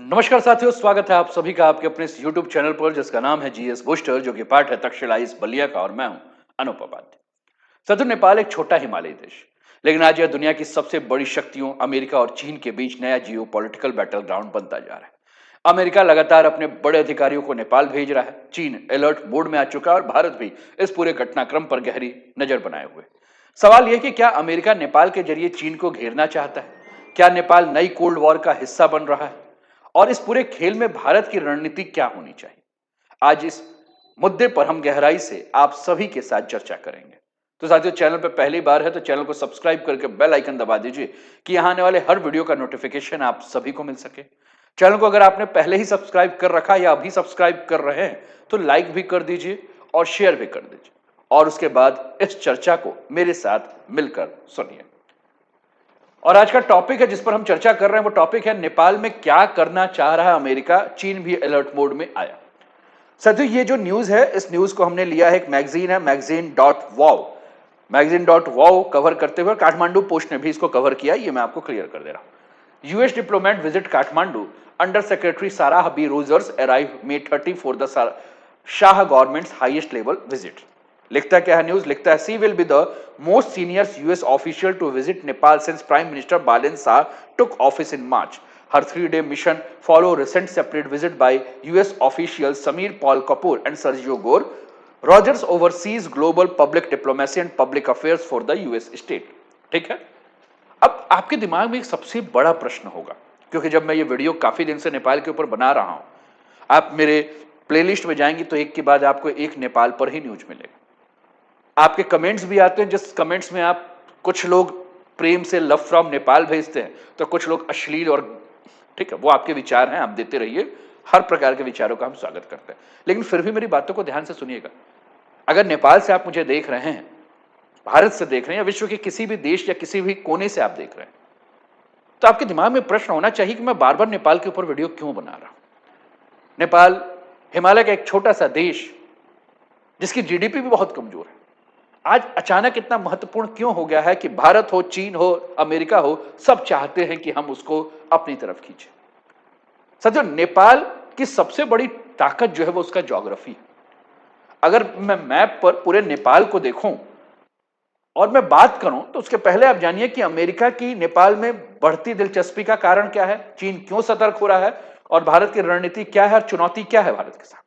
नमस्कार साथियों, स्वागत है आप सभी का आपके अपने इस YouTube चैनल पर जिसका नाम है जीएस बूस्टर, जो कि पार्ट है तक्षशिला इस बलिया का और मैं हूं अनूप उपाध्याय। साथियों, नेपाल एक छोटा हिमालयी देश, लेकिन आज यह दुनिया की सबसे बड़ी शक्तियों अमेरिका और चीन के बीच नया जियो पॉलिटिकल बैटल ग्राउंड बनता जा रहा है। अमेरिका लगातार अपने बड़े अधिकारियों को नेपाल भेज रहा है, चीन अलर्ट मोड में आ चुका है और भारत भी इस पूरे घटनाक्रम पर गहरी नजर बनाए हुए। सवाल यह कि क्या अमेरिका नेपाल के जरिए चीन को घेरना चाहता है? क्या नेपाल नई कोल्ड वॉर का हिस्सा बन रहा है? और इस पूरे खेल में भारत की रणनीति क्या होनी चाहिए? आज इस मुद्दे पर हम गहराई से आप सभी के साथ चर्चा करेंगे। तो साथियों, चैनल पर पहली बार है तो चैनल को सब्सक्राइब करके बेल आइकन दबा दीजिए कि यहां आने वाले हर वीडियो का नोटिफिकेशन आप सभी को मिल सके। चैनल को अगर आपने पहले ही सब्सक्राइब कर रखा या अभी सब्सक्राइब कर रहे हैं तो लाइक भी कर दीजिए और शेयर भी कर दीजिए, और उसके बाद इस चर्चा को मेरे साथ मिलकर सुनिए। और आज का टॉपिक है जिस पर हम चर्चा कर रहे हैं, वो टॉपिक है नेपाल में क्या करना चाह रहा है अमेरिका, चीन भी अलर्ट मोड में आया। साथियों, ये जो न्यूज है, इस न्यूज को हमने लिया है, एक मैगजीन है मैगजीन.वाव कवर करते हुए काठमांडू पोस्ट ने भी इसको कवर किया। ये मैं आपको क्लियर कर दे रहा हूं। US diplomat visit Kathmandu, under secretary Sarah B Rogers arrive May 30 for the Shah government's highest level visit. लिखता क्या है न्यूज? लिखता है, she will be the most senior US official to visit Nepal since prime minister Balen Shah took office in March. Her 3-day mission follow recent separate visit by US officials Samir Paul Kapoor and Sergio Gore. Rogers oversees global public diplomacy and public affairs for the US state. ठीक है? अब आपके दिमाग में एक सबसे बड़ा प्रश्न होगा, क्योंकि जब मैं ये वीडियो काफी दिन से नेपाल के ऊपर बना रहा हूं, आप मेरे प्लेलिस्ट में जाएंगे तो एक के बाद आपको एक नेपाल पर ही न्यूज मिलेगा। आपके कमेंट्स भी आते हैं, जिस कमेंट्स में आप कुछ लोग प्रेम से लव फ्रॉम नेपाल भेजते हैं तो कुछ लोग अश्लील, और ठीक है, वो आपके विचार हैं, आप देते रहिए। हर प्रकार के विचारों का हम स्वागत करते हैं, लेकिन फिर भी मेरी बातों को ध्यान से सुनिएगा। अगर नेपाल से आप मुझे देख रहे हैं, भारत से देख रहे हैं, या विश्व के किसी भी देश या किसी भी कोने से आप देख रहे हैं, तो आपके दिमाग में प्रश्न होना चाहिए कि मैं बार बार नेपाल के ऊपर वीडियो क्यों बना रहा हूं। नेपाल हिमालय का एक छोटा सा देश, जिसकी जीडीपी भी बहुत कमजोर है, आज अचानक इतना महत्वपूर्ण क्यों हो गया है कि भारत हो, चीन हो, अमेरिका हो, सब चाहते हैं कि हम उसको अपनी तरफ खींचे। साथियों, नेपाल की सबसे बड़ी ताकत जो है वो उसका ज्योग्राफी है। अगर मैं मैप पर पूरे नेपाल को देखूं और मैं बात करूं, तो उसके पहले आप जानिए कि अमेरिका की नेपाल में बढ़ती दिलचस्पी का कारण क्या है, चीन क्यों सतर्क हो रहा है, और भारत की रणनीति क्या है और चुनौती क्या है भारत के साथ,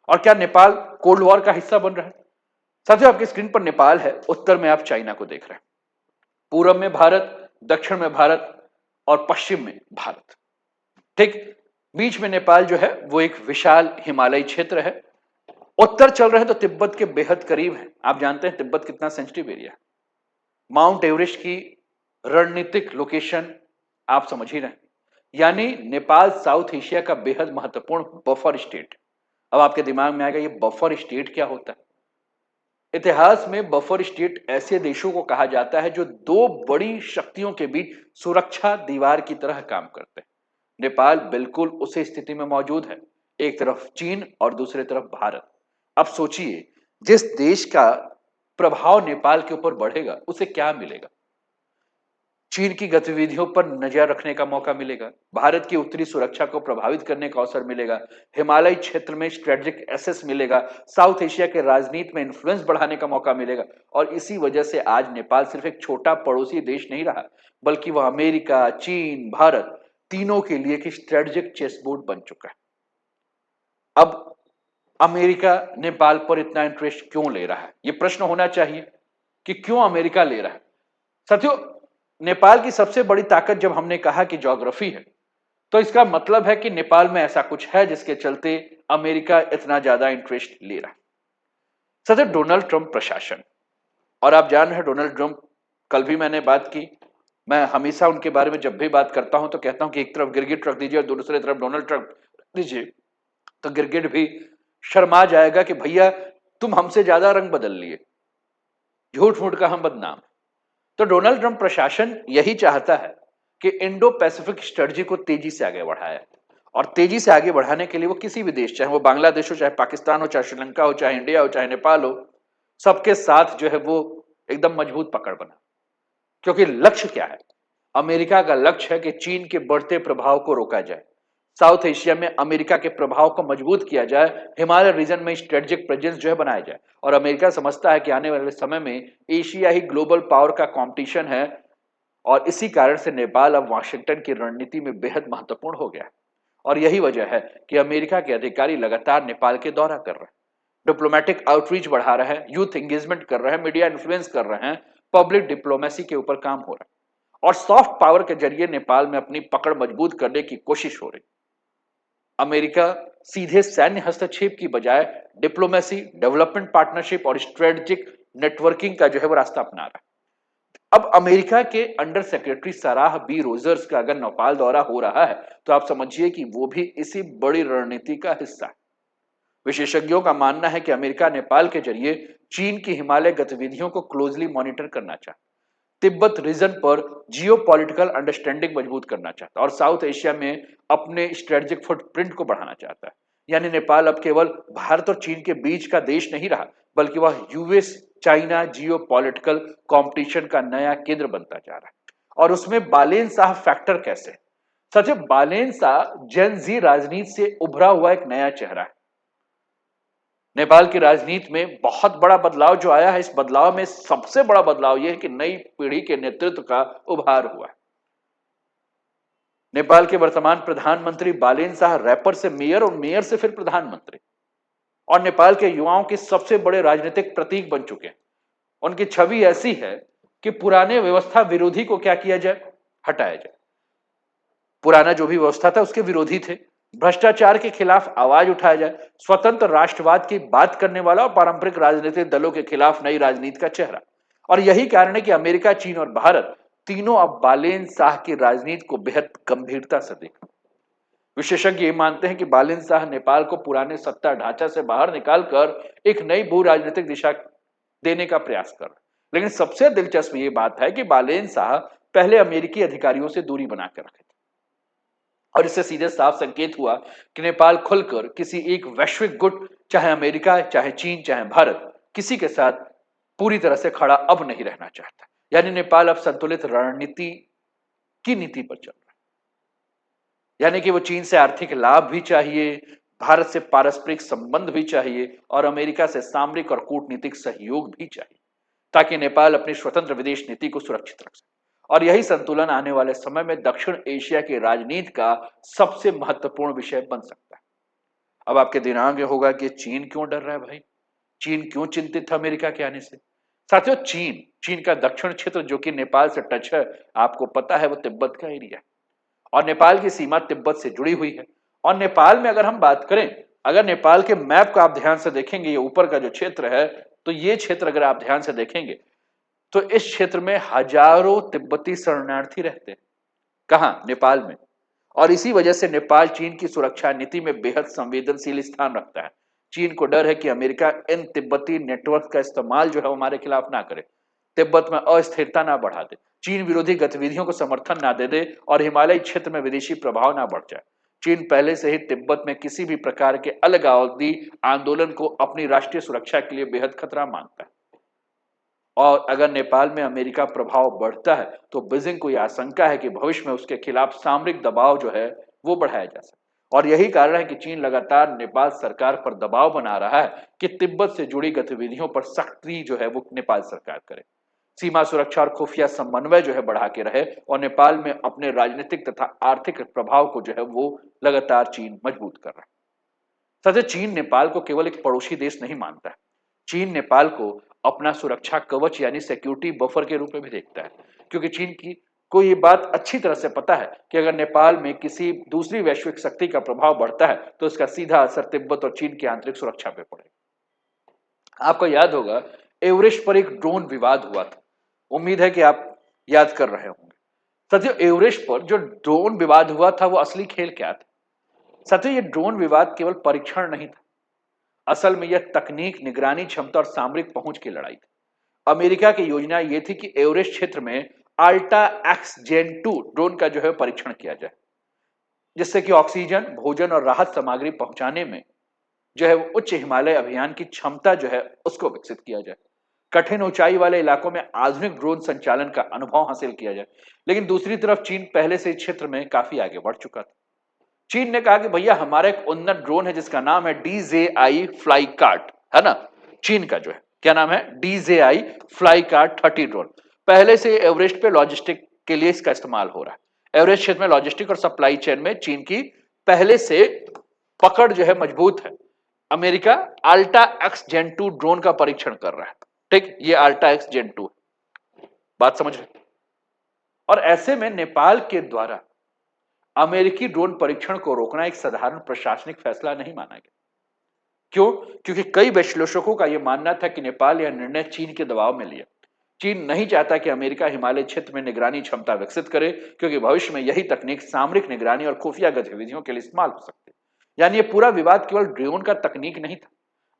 और क्या नेपाल कोल्ड वॉर का हिस्सा बन रहा है। साथियों, आपकी स्क्रीन पर नेपाल है, उत्तर में आप चाइना को देख रहे हैं, पूरब में भारत, दक्षिण में भारत और पश्चिम में भारत। ठीक बीच में नेपाल जो है वो एक विशाल हिमालयी क्षेत्र है। उत्तर चल रहे हैं तो तिब्बत के बेहद करीब है। आप जानते हैं तिब्बत कितना सेंसिटिव एरिया है। माउंट एवरेस्ट की रणनीतिक लोकेशन आप समझ ही रहे हैं, यानी नेपाल साउथ एशिया का बेहद महत्वपूर्ण बफर स्टेट। अब आपके दिमाग में आएगा, ये बफर स्टेट क्या होता है? इतिहास में बफर स्टेट ऐसे देशों को कहा जाता है जो दो बड़ी शक्तियों के बीच सुरक्षा दीवार की तरह काम करते हैं। नेपाल बिल्कुल उसी स्थिति में मौजूद है, एक तरफ चीन और दूसरी तरफ भारत। अब सोचिए, जिस देश का प्रभाव नेपाल के ऊपर बढ़ेगा उसे क्या मिलेगा? चीन की गतिविधियों पर नजर रखने का मौका मिलेगा, भारत की उत्तरी सुरक्षा को प्रभावित करने का अवसर मिलेगा, हिमालय क्षेत्र में स्ट्रेटेजिक एक्सेस मिलेगा, साउथ एशिया के राजनीति में इन्फ्लुएंस बढ़ाने का मौका मिलेगा। और इसी वजह से आज नेपाल सिर्फ एक छोटा पड़ोसी देश नहीं रहा, बल्कि वह अमेरिका, चीन, भारत तीनों के लिए एक स्ट्रेटेजिक चेस बोर्ड बन चुका है। अब अमेरिका नेपाल पर इतना इंटरेस्ट क्यों ले रहा है? यह प्रश्न होना चाहिए कि क्यों अमेरिका ले रहा है। साथियों, नेपाल की सबसे बड़ी ताकत जब हमने कहा कि ज्योग्राफी है, तो इसका मतलब है कि नेपाल में ऐसा कुछ है जिसके चलते अमेरिका इतना ज्यादा इंटरेस्ट ले रहा है। साथियों, डोनाल्ड ट्रंप प्रशासन, और आप जान रहे हैं डोनाल्ड ट्रंप, कल भी मैंने बात की, मैं हमेशा उनके बारे में जब भी बात करता हूं तो कहता हूं कि एक तरफ गिरगिट रख दीजिए और दूसरी तरफ डोनाल्ड ट्रंप रख दीजिए, तो गिरगिट भी शर्मा जाएगा कि भैया तुम हमसे ज्यादा रंग बदल लिए, झूठ मूठ का हम बदनाम। तो डोनाल्ड ट्रंप प्रशासन यही चाहता है कि इंडो पैसिफिक स्ट्रेटजी को तेजी से आगे बढ़ाए, और तेजी से आगे बढ़ाने के लिए वो किसी भी देश, चाहे वो बांग्लादेश हो, चाहे पाकिस्तान हो, चाहे श्रीलंका हो, चाहे इंडिया हो, चाहे नेपाल हो, सबके साथ जो है वो एकदम मजबूत पकड़ बना। क्योंकि लक्ष्य क्या है? अमेरिका का लक्ष्य है कि चीन के बढ़ते प्रभाव को रोका जाए, साउथ एशिया में अमेरिका के प्रभाव को मजबूत किया जाए, हिमालय रीजन में स्ट्रेटेजिक प्रेजेंस जो है बनाया जाए। और अमेरिका समझता है कि आने वाले समय में एशिया ही ग्लोबल पावर का कंपटीशन है, और इसी कारण से नेपाल अब वाशिंगटन की रणनीति में बेहद महत्वपूर्ण हो गया है। और यही वजह है कि अमेरिका के अधिकारी लगातार नेपाल के दौरा कर रहे हैं, डिप्लोमेटिक आउटरीच बढ़ा रहे हैं, यूथ एंगेजमेंट कर रहे हैं, मीडिया इन्फ्लुएंस कर रहे हैं, पब्लिक डिप्लोमेसी के ऊपर काम हो रहा है, और सॉफ्ट पावर के जरिए नेपाल में अपनी पकड़ मजबूत करने की कोशिश हो रही। अमेरिका सीधे सैन्य हस्तक्षेप की बजाय डिप्लोमेसी, डेवलपमेंट पार्टनरशिप और स्ट्रेटेजिक नेटवर्किंग का जो है वो रास्ता अपना रहा है। अब अमेरिका के under secretary Sarah B Rogers का अगर नेपाल दौरा हो रहा है, तो आप समझिए कि वो भी इसी बड़ी रणनीति का हिस्सा है। विशेषज्ञों का मानना है कि अमेरिका नेपाल के जरिए चीन की हिमालय गतिविधियों को क्लोजली मॉनिटर करना चाहता है, तिब्बत रीजन पर जियोपॉलिटिकल अंडरस्टैंडिंग मजबूत करना चाहता है, और साउथ एशिया में अपने स्ट्रेटेजिक फुटप्रिंट को बढ़ाना चाहता है। यानी नेपाल अब केवल भारत और चीन के बीच का देश नहीं रहा, बल्कि वह यूएस चाइना जियोपॉलिटिकल कंपटीशन का नया केंद्र बनता जा रहा है। और उसमें बालेन शाह फैक्टर कैसे? सच में बालेन शाह जेन जी राजनीति से उभरा हुआ एक नया चेहरा है। नेपाल की राजनीति में बहुत बड़ा बदलाव जो आया है, इस बदलाव में सबसे बड़ा बदलाव यह है कि नई पीढ़ी के नेतृत्व का उभार हुआ है। नेपाल के वर्तमान प्रधानमंत्री बालेन शाह रैपर से मेयर और मेयर से फिर प्रधानमंत्री, और नेपाल के युवाओं के सबसे बड़े राजनीतिक प्रतीक बन चुके हैं। उनकी छवि ऐसी है कि पुराने व्यवस्था विरोधी को क्या किया जाए, हटाया जाए। पुराना जो भी व्यवस्था था उसके विरोधी थे, भ्रष्टाचार के खिलाफ आवाज उठाया जाए, स्वतंत्र राष्ट्रवाद की बात करने वाला और पारंपरिक राजनीतिक दलों के खिलाफ नई राजनीति का चेहरा। और यही कारण है कि अमेरिका, चीन और भारत तीनों अब बालेन शाह की राजनीति को बेहद गंभीरता से देख। विशेषज्ञ ये मानते हैं कि बालेन शाह नेपाल को पुराने सत्ता ढांचा से बाहर निकालकर एक नई भू राजनीतिक दिशा देने का प्रयास कर रहे हैं। लेकिन सबसे दिलचस्प ये बात है कि बालेन शाह पहले अमेरिकी अधिकारियों से दूरी बनाकर रखे थे, और इससे सीधे साफ संकेत हुआ कि नेपाल खुलकर किसी एक वैश्विक गुट, चाहे अमेरिका, चाहे चीन, चाहे भारत, किसी के साथ पूरी तरह से खड़ा अब नहीं रहना चाहता। यानी नेपाल अब संतुलित रणनीति की नीति पर चल रहा है। यानी कि वो चीन से आर्थिक लाभ भी चाहिए, भारत से पारस्परिक संबंध भी चाहिए, और अमेरिका से सामरिक और कूटनीतिक सहयोग भी चाहिए, ताकि नेपाल अपनी स्वतंत्र विदेश नीति को सुरक्षित रख सके। और यही संतुलन आने वाले समय में दक्षिण एशिया की राजनीति का सबसे महत्वपूर्ण विषय बन सकता है। अब आपके दिमाग में होगा कि चीन क्यों डर रहा है भाई, चीन क्यों चिंतित है अमेरिका के आने से? साथियों, चीन का दक्षिण क्षेत्र जो कि नेपाल से टच है, आपको पता है वो तिब्बत का एरिया है, और नेपाल की सीमा तिब्बत से जुड़ी हुई है। और नेपाल में अगर हम बात करें, अगर नेपाल के मैप को आप ध्यान से देखेंगे, ये ऊपर का जो क्षेत्र है, तो ये क्षेत्र अगर आप ध्यान से देखेंगे तो इस क्षेत्र में हजारों तिब्बती शरणार्थी रहते हैं। कहां? नेपाल में। और इसी वजह से नेपाल चीन की सुरक्षा नीति में बेहद संवेदनशील स्थान रखता है। चीन को डर है कि अमेरिका इन तिब्बती नेटवर्क का इस्तेमाल जो है हमारे खिलाफ ना करे, तिब्बत में अस्थिरता ना बढ़ा दे, चीन विरोधी गतिविधियों को समर्थन ना दे दे, और हिमालयी क्षेत्र में विदेशी प्रभाव ना बढ़ जाए। चीन पहले से ही तिब्बत में किसी भी प्रकार के अलगाववादी आंदोलन को अपनी राष्ट्रीय सुरक्षा के लिए बेहद खतरा मानता है। और अगर नेपाल में अमेरिका प्रभाव बढ़ता है, तो बीजिंग को यह आशंका है कि भविष्य में उसके खिलाफ सामरिक दबाव जो है वो बढ़ाया जा सकता। और यही कारण है कि चीन लगातार नेपाल सरकार पर दबाव बना रहा है कि तिब्बत से जुड़ी गतिविधियों पर सख्ती जो है वो नेपाल सरकार करे, सीमा सुरक्षा और खुफिया समन्वय जो है बढ़ा के रहे, और नेपाल में अपने राजनीतिक तथा आर्थिक प्रभाव को जो है वो लगातार चीन मजबूत कर रहा है। सच, चीन नेपाल को केवल एक पड़ोसी देश नहीं मानता है, चीन नेपाल को अपना सुरक्षा कवच यानी सिक्योरिटी बफर के रूप में भी देखता है, क्योंकि चीन को ये बात अच्छी तरह से पता है कि अगर नेपाल में किसी दूसरी वैश्विक शक्ति का प्रभाव बढ़ता है, तो इसका सीधा असर तिब्बत और चीन की आंतरिक सुरक्षा पे पड़ेगा। आपको याद होगा, एवरेस्ट पर एक ड्रोन विवाद हुआ था, उम्मीद है कि आप याद कर रहे होंगे। साथियों, एवरेस्ट पर जो ड्रोन विवाद हुआ था, वो असली खेल क्या था? साथियों, ये ड्रोन विवाद केवल परीक्षण नहीं था, असल में यह तकनीक, निगरानी क्षमता और सामरिक पहुंच की लड़ाई थी। अमेरिका की योजना यह थी कि एवरेस्ट क्षेत्र में अल्टा एक्स जेन 2 ड्रोन का जो है परीक्षण किया जाए, जिससे कि ऑक्सीजन, भोजन और राहत सामग्री पहुंचाने में जो है उच्च हिमालय अभियान की क्षमता जो है उसको विकसित किया जाए, कठिन ऊंचाई वाले इलाकों में आधुनिक ड्रोन संचालन का अनुभव हासिल किया जाए। लेकिन दूसरी तरफ चीन पहले से इस क्षेत्र में काफी आगे बढ़ चुका था। चीन ने कहा कि भैया हमारा एक उन्नत ड्रोन है जिसका नाम है DJI फ्लाई कार्ट, है ना, चीन का जो है क्या नाम है, DJI फ्लाई कार्ट 30 ड्रोन। पहले से एवरेस्ट पे लॉजिस्टिक के लिए इसका इस्तेमाल हो रहा है। एवरेस्ट क्षेत्र में लॉजिस्टिक और सप्लाई चेन में चीन की पहले से पकड़ जो है मजबूत है। अमेरिका अल्टा एक्स जेन 2 ड्रोन का परीक्षण कर रहा है। ठीक, ये अल्टा एक्स जेन 2, बात समझ रहे। और ऐसे में नेपाल के द्वारा अमेरिकी ड्रोन परीक्षण को रोकना एक साधारण प्रशासनिक फैसला नहीं माना गया। क्यों? क्योंकि कई विश्लेषकों का यह मानना था कि नेपाल यह निर्णय चीन के दबाव में लिया। चीन नहीं चाहता कि अमेरिका हिमालय क्षेत्र में निगरानी क्षमता विकसित करे, क्योंकि भविष्य में यही तकनीक सामरिक निगरानी और खुफिया गतिविधियों के लिए इस्तेमाल हो सकती है। यानी यह पूरा विवाद केवल ड्रोन का तकनीक नहीं था,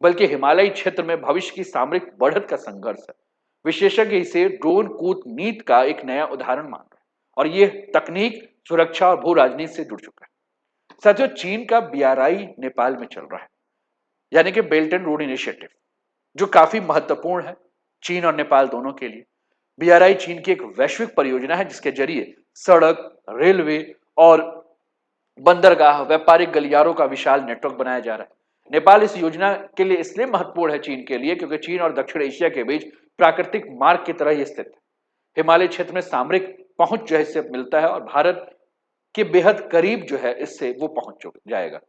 बल्कि हिमालयी क्षेत्र में भविष्य की सामरिक बढ़त का संघर्ष है। विशेषज्ञ इसे ड्रोन कूटनीति का एक नया उदाहरण मान रहे हैं और यह तकनीक सुरक्षा और भू राजनीति से जुड़ चुका है। साथियों, चीन का BRI नेपाल में चल रहा है, यानी कि बेल्ट एंड रोड इनिशिएटिव, जो काफी महत्वपूर्ण है चीन और नेपाल दोनों के लिए। BRI चीन की एक वैश्विक परियोजना है जिसके जरिए सड़क, रेलवे और बंदरगाह, व्यापारिक गलियारों का विशाल नेटवर्क बनाया जा रहा है। नेपाल इस योजना के लिए इसलिए महत्वपूर्ण है चीन के लिए क्योंकि चीन और दक्षिण एशिया के बीच प्राकृतिक मार्ग की तरह ही स्थित है। हिमालय क्षेत्र में सामरिक पहुंच जो है इससे मिलता है और भारत के बेहद करीब जो है इससे वो पहुंच जाएगा।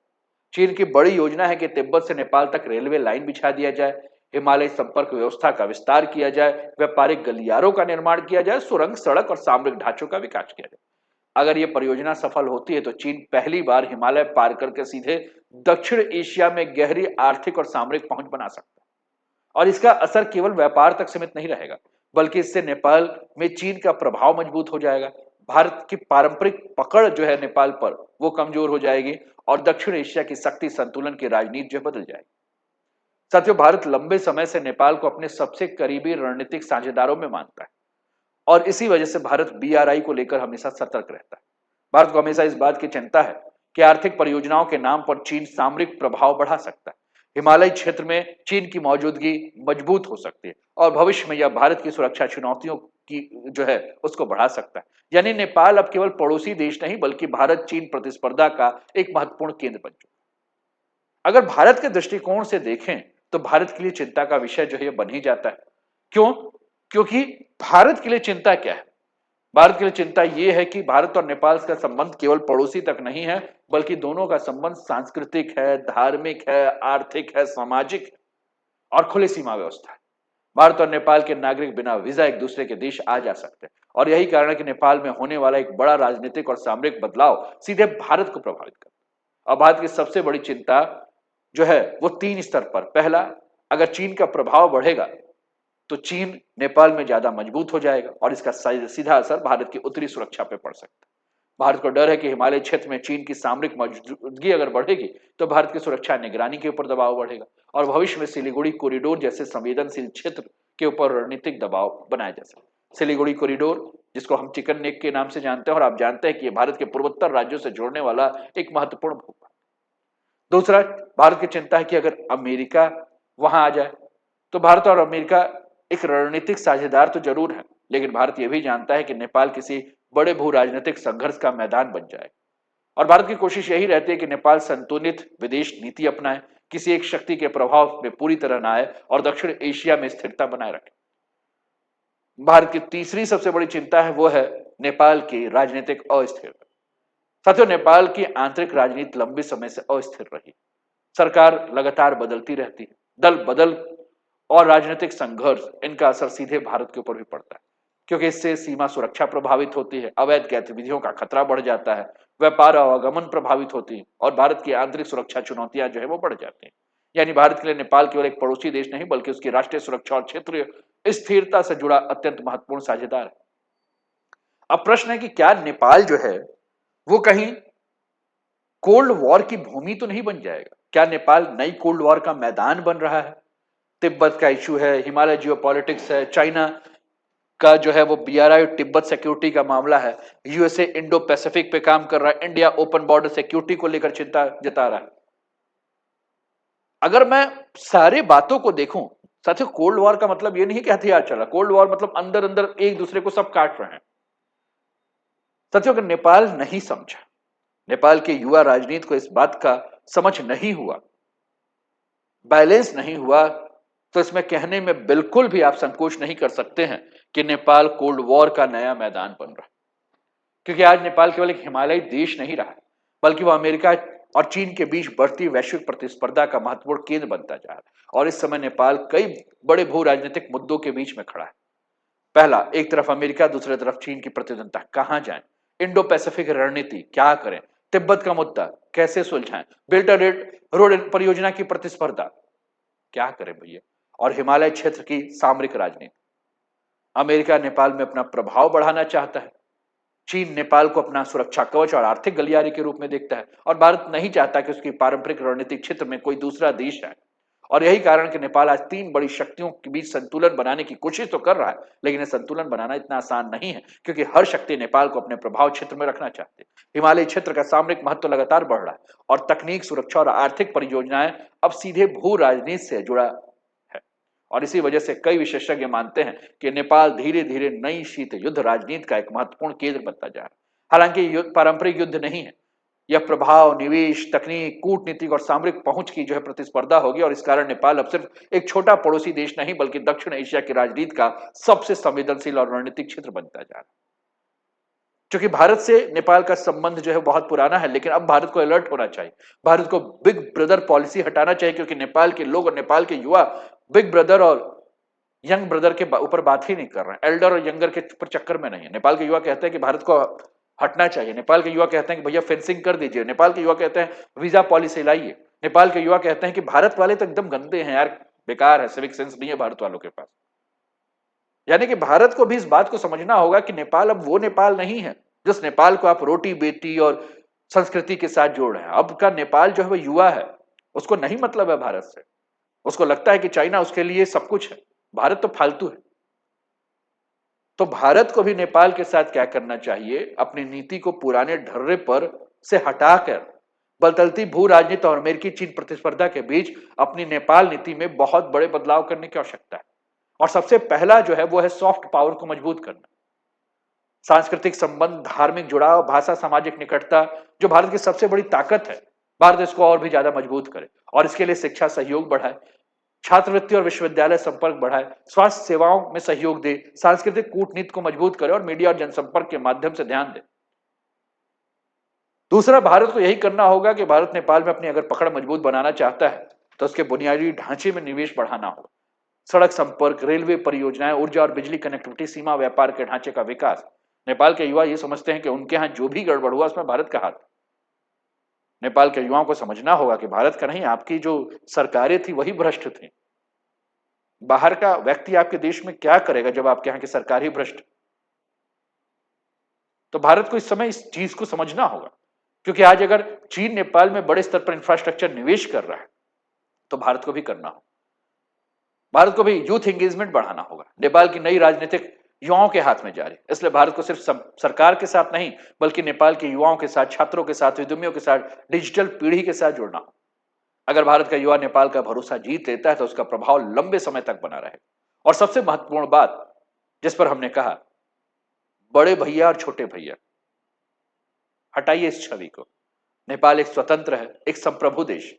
चीन की बड़ी योजना है कि तिब्बत से नेपाल तक रेलवे लाइन बिछा दिया जाए, हिमालय संपर्क व्यवस्था का विस्तार किया जाए, व्यापारिक गलियारों का निर्माण किया जाए, सुरंग, सड़क और सामरिक ढांचों का विकास किया जाए। अगर यह परियोजना सफल होती है तो चीन पहली बार हिमालय पार करके सीधे दक्षिण एशिया में गहरी आर्थिक और सामरिक पहुंच बना सकता है। और इसका असर केवल व्यापार तक सीमित नहीं रहेगा, बल्कि इससे नेपाल में चीन का प्रभाव मजबूत हो जाएगा। भारत की पारंपरिक पकड़ जो है नेपाल पर वो कमजोर हो जाएगी और दक्षिण एशिया की शक्ति संतुलन की राजनीति जो बदल जाएगी। साथियों, भारत लंबे समय से नेपाल को अपने सबसे करीबी रणनीतिक साझेदारों में मानता है और इसी वजह से भारत BRI को लेकर हमेशा सतर्क रहता है। भारत को हमेशा इस बात की चिंता है कि आर्थिक परियोजनाओं के नाम पर चीन सामरिक प्रभाव बढ़ा सकता है। हिमालय क्षेत्र में चीन की मौजूदगी मजबूत हो सकती है और भविष्य में यह भारत की सुरक्षा चुनौतियों की जो है उसको बढ़ा सकता है। यानी नेपाल अब केवल पड़ोसी देश नहीं बल्कि भारत चीन प्रतिस्पर्धा का एक महत्वपूर्ण केंद्र बन चुका है। अगर भारत के दृष्टिकोण से देखें तो भारत के लिए चिंता का विषय जो है बन ही जाता है। क्यों? क्योंकि भारत के लिए चिंता क्या है? भारत के लिए चिंता यह है कि भारत और नेपाल का संबंध केवल पड़ोसी तक नहीं है, बल्कि दोनों का संबंध सांस्कृतिक है, धार्मिक है, आर्थिक है, सामाजिक और खुली सीमा व्यवस्था है। भारत और नेपाल के नागरिक बिना वीजा एक दूसरे के देश आ जा सकते हैं और यही कारण है कि नेपाल में होने वाला एक बड़ा राजनीतिक और सामरिक बदलाव सीधे भारत को प्रभावित करता है। और भारत की सबसे बड़ी चिंता जो है वो 3 स्तर पर। पहला, अगर चीन का प्रभाव बढ़ेगा तो चीन नेपाल में ज्यादा मजबूत हो जाएगा और इसका सीधा असर भारत की उत्तरी सुरक्षा पर पड़ सकता है। भारत को डर है कि हिमालय क्षेत्र में चीन की सामरिक मौजूदगी अगर बढ़ेगी तो भारत की सुरक्षा निगरानी के ऊपर दबाव बढ़ेगा और भविष्य में सिलीगुड़ी कॉरिडोर जैसे संवेदनशील क्षेत्र के ऊपर रणनीतिक दबाव बनाया जा सकता है। सिलीगुड़ी कॉरिडोर, जिसको हम चिकन नेक के नाम से जानते हैं, और आप जानते हैं कि यह भारत के पूर्वोत्तर राज्यों से जोड़ने वाला एक महत्वपूर्ण भूभाग। दूसरा, भारत की चिंता है कि अगर अमेरिका वहां आ जाए तो भारत और अमेरिका एक रणनीतिक साझेदार तो जरूर है, लेकिन भारत यह भी जानता है कि नेपाल किसी बड़े भू राजनीतिक संघर्ष का मैदान बन जाए और भारत की कोशिश यही रहती है कि नेपाल संतुलित विदेश नीति अपनाए, किसी एक शक्ति के प्रभाव में पूरी तरह ना आए और दक्षिण एशिया में स्थिरता बनाए रखे। भारत की तीसरी सबसे बड़ी चिंता है वो है नेपाल की राजनीतिक अस्थिरता। साथियों, नेपाल की आंतरिक राजनीति लंबे समय से अस्थिर रही। सरकार लगातार बदलती रहती है, दल बदल और राजनीतिक संघर्ष, इनका असर सीधे भारत के ऊपर भी पड़ता है क्योंकि इससे सीमा सुरक्षा प्रभावित होती है, अवैध गतिविधियों का खतरा बढ़ जाता है, व्यापार आवागमन प्रभावित होती है और भारत की आंतरिक सुरक्षा चुनौतियां जो है वो बढ़ जाती हैं। यानी भारत के लिए नेपाल केवल एक पड़ोसी देश नहीं बल्कि उसकी राष्ट्रीय सुरक्षा और क्षेत्रीय स्थिरता से जुड़ा अत्यंत महत्वपूर्ण साझेदार है। अब प्रश्न है कि क्या नेपाल जो है वो कहीं कोल्ड वॉर की भूमि तो नहीं बन जाएगा? क्या नेपाल नई कोल्ड वॉर का मैदान बन रहा है? तिब्बत का इशू है, हिमालय जियोपॉलिटिक्स है, चाइना का जो है वो BRI और तिब्बत सिक्योरिटी का मामला है, USA इंडो पैसिफिक पे काम कर रहा है, इंडिया ओपन बॉर्डर सिक्योरिटी को लेकर चिंता जता रहा है। अगर मैं सारी बातों को देखूं, साथियों, कोल्ड वॉर का मतलब ये नहीं कि हथियार चला। कोल्ड वॉर मतलब अंदर अंदर एक दूसरे को सब काट रहे हैं। साथियों, अगर नेपाल नहीं समझा, नेपाल के युवा राजनीति को इस बात का समझ नहीं हुआ, बैलेंस नहीं हुआ, तो इसमें कहने में बिल्कुल भी आप संकोच नहीं कर सकते हैं कि नेपाल कोल्ड वॉर का नया मैदान बन रहा है। क्योंकि आज नेपाल केवल एक हिमालयी देश नहीं रहा, बल्कि वह अमेरिका और चीन के बीच बढ़ती वैश्विक प्रतिस्पर्धा का महत्वपूर्ण केंद्र बनता जा रहा है। और इस समय नेपाल कई बड़े भू राजनीतिक मुद्दों के बीच में खड़ा है। पहला, एक तरफ अमेरिका, दूसरी तरफ चीन की प्रतिद्वंदता, कहां जाएं? इंडो पैसिफिक रणनीति क्या करें? तिब्बत का मुद्दा कैसे सुलझाएं? बेल्ट रोड परियोजना की प्रतिस्पर्धा क्या करें भैया? और हिमालय क्षेत्र की सामरिक राजनीति। अमेरिका नेपाल में अपना प्रभाव बढ़ाना चाहता है, चीन नेपाल को अपना सुरक्षा कवच और आर्थिक गलियारे के रूप में देखता है, और भारत नहीं चाहता कि उसकी पारंपरिक रणनीतिक क्षेत्र में कोई दूसरा देश आए। और यही कारण कि नेपाल आज तीन बड़ी शक्तियों के बीच संतुलन बनाने की कोशिश तो कर रहा है, लेकिन यह संतुलन बनाना इतना आसान नहीं है, क्योंकि हर शक्ति नेपाल को अपने प्रभाव क्षेत्र में रखना चाहती है। हिमालय क्षेत्र का सामरिक महत्व लगातार बढ़ रहा है, और तकनीक, सुरक्षा और आर्थिक परियोजनाएं अब सीधे भू राजनीति से जुड़ा है। और इसी वजह से कई विशेषज्ञ मानते हैं कि नेपाल धीरे धीरे नई शीत युद्ध राजनीति का एक महत्वपूर्ण केंद्र बनता जा रहा है। हालांकि पारंपरिक युद्ध नहीं है, यह प्रभाव, निवेश, तकनीक, कूटनीतिक और सामरिक पहुंच की जो है प्रतिस्पर्धा होगी। और इस कारण नेपाल अब सिर्फ एक छोटा पड़ोसी देश नहीं, बल्कि दक्षिण एशिया की राजनीति का सबसे संवेदनशील और रणनीतिक क्षेत्र बनता जा रहा है। क्योंकि भारत से नेपाल का संबंध जो है बहुत पुराना है, लेकिन अब भारत को अलर्ट होना चाहिए। भारत को बिग ब्रदर पॉलिसी हटाना चाहिए, क्योंकि नेपाल के लोग और नेपाल के युवा बिग ब्रदर और यंग ब्रदर के ऊपर बात ही नहीं कर रहे हैं, एल्डर और यंगर के ऊपर चक्कर में नहीं है। नेपाल के युवा कहते हैं कि भारत को हटना चाहिए, नेपाल के युवा कहते हैं कि भैया फेंसिंग कर दीजिए, नेपाल के युवा कहते हैं वीजा पॉलिसी लाइए, नेपाल के युवा कहते हैं कि भारत वाले तो एकदम गंदे हैं यार, बेकार है, सिविक सेंस नहीं है भारत वालों के पास। यानी कि भारत को भी इस बात को समझना होगा कि नेपाल अब वो नेपाल नहीं है जिस नेपाल को आप रोटी बेटी और संस्कृति के साथ जोड़ रहे हैं। अब का नेपाल जो है वो युवा है, उसको नहीं मतलब है भारत से, उसको लगता है कि चाइना उसके लिए सब कुछ है, भारत तो फालतू है। तो भारत को भी नेपाल के साथ क्या करना चाहिए, अपनी नीति को पुराने ढर्रे पर से हटाकर बदलती भू राजनीति और अमेरिकी चीन प्रतिस्पर्धा के बीच अपनी नेपाल नीति में बहुत बड़े बदलाव करने की आवश्यकता है। और सबसे पहला जो है वो है सॉफ्ट पावर को मजबूत करना। सांस्कृतिक संबंध, धार्मिक जुड़ाव, भाषा, सामाजिक निकटता जो भारत की सबसे बड़ी ताकत है, भारत इसको और भी ज्यादा मजबूत करे। और इसके लिए शिक्षा सहयोग बढ़ाए, छात्रवृत्ति और विश्वविद्यालय संपर्क बढ़ाए, स्वास्थ्य सेवाओं में सहयोग दे, सांस्कृतिक कूटनीति को मजबूत करे और मीडिया और जनसंपर्क के माध्यम से ध्यान दे। दूसरा, भारत को यही करना होगा कि भारत नेपाल में अपनी अगर पकड़ मजबूत बनाना चाहता है तो उसके बुनियादी ढांचे में निवेश बढ़ाना होगा। सड़क संपर्क, रेलवे परियोजनाएं, ऊर्जा और बिजली कनेक्टिविटी, सीमा व्यापार के ढांचे का विकास। नेपाल के युवा ये समझते हैं कि उनके यहां जो भी गड़बड़ हुआ उसमें भारत का हाथ। नेपाल के युवाओं को समझना होगा कि भारत का नहीं, आपकी जो सरकारें थी वही भ्रष्ट थी। बाहर का व्यक्ति आपके देश में क्या करेगा जब आपके यहाँ की सरकार ही भ्रष्ट। तो भारत को इस समय इस चीज को समझना होगा, क्योंकि आज अगर चीन नेपाल में बड़े स्तर पर इंफ्रास्ट्रक्चर निवेश कर रहा है तो भारत को भी करना होगा। भारत को भी यूथ एंगेजमेंट बढ़ाना होगा। नेपाल की नई राजनीतिक युवाओं के हाथ में जा रही है, इसलिए भारत को सिर्फ सरकार के साथ नहीं, बल्कि नेपाल के युवाओं के साथ, छात्रों के साथ, उद्यमियों के साथ, डिजिटल पीढ़ी के साथ जुड़ना होगा। अगर भारत का युवा नेपाल का भरोसा जीत लेता है तो उसका प्रभाव लंबे समय तक बना रहेगा। और सबसे महत्वपूर्ण बात जिस पर हमने कहा, बड़े भैया और छोटे भैया, हटाइए इस छवि को। नेपाल एक स्वतंत्र है, एक संप्रभु देश,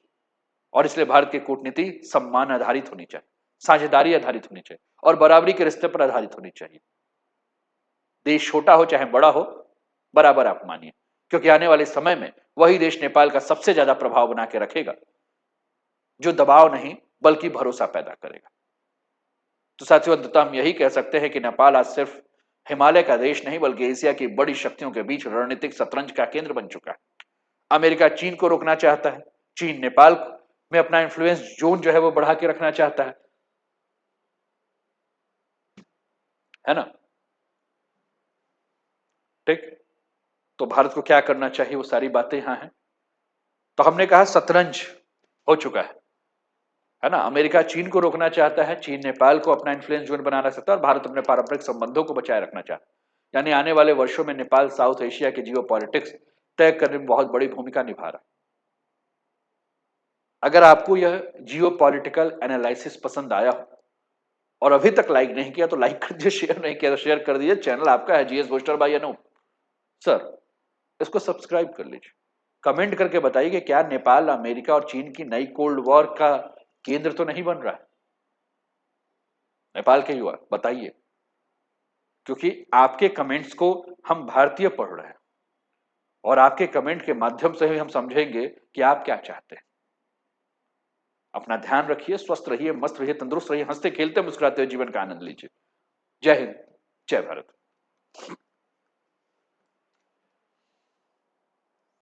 और इसलिए भारत की कूटनीति सम्मान आधारित होनी चाहिए, साझेदारी आधारित होनी चाहिए और बराबरी के रिश्ते पर आधारित होनी चाहिए। देश छोटा हो चाहे बड़ा हो, बराबर आप मानिए, क्योंकि आने वाले समय में वही देश नेपाल का सबसे ज्यादा प्रभाव बना के रखेगा, जो दबाव नहीं बल्कि भरोसा पैदा करेगा। तो साथियों, अंततः हम यही कह सकते हैं कि नेपाल आज सिर्फ हिमालय का देश नहीं, बल्कि एशिया की बड़ी शक्तियों के बीच रणनीतिक शतरंज का केंद्र बन चुका है। अमेरिका चीन को रोकना चाहता है, चीन नेपाल में अपना इन्फ्लुएंस जोन जो है वो बढ़ा के रखना चाहता है ना। ठीक, तो भारत को क्या करना चाहिए, वो सारी बातें यहां हैं। तो हमने कहा शतरंज हो चुका है ना। अमेरिका चीन को रोकना चाहता है, चीन नेपाल को अपना इन्फ्लुएंस जोन बनाना चाहता है, और भारत अपने पारंपरिक संबंधों को बचाए रखना चाहता है। यानी आने वाले वर्षों में नेपाल साउथ एशिया के जियो पॉलिटिक्स तय करने में बहुत बड़ी भूमिका निभा रहा है। अगर आपको यह जियो पॉलिटिकल एनालिसिस पसंद आया हो और अभी तक लाइक नहीं किया तो लाइक कर दीजिए, शेयर नहीं किया तो शेयर कर दीजिए। चैनल आपका है, GS booster by Anoop sir, इसको सब्सक्राइब कर लीजिए। कमेंट करके बताइए कि क्या नेपाल अमेरिका और चीन की नई कोल्ड वॉर का केंद्र तो नहीं बन रहा है नेपाल के युवा? बताइए, क्योंकि आपके कमेंट्स को हम भारतीय पढ़ रहे हैं और आपके कमेंट के माध्यम से ही हम समझेंगे कि आप क्या चाहते हैं। अपना ध्यान रखिए, स्वस्थ रहिए, मस्त रहिए, तंदुरुस्त रहिए, हंसते खेलते मुस्कुराते हुए जीवन का आनंद लीजिए। जय हिंद, जय भारत।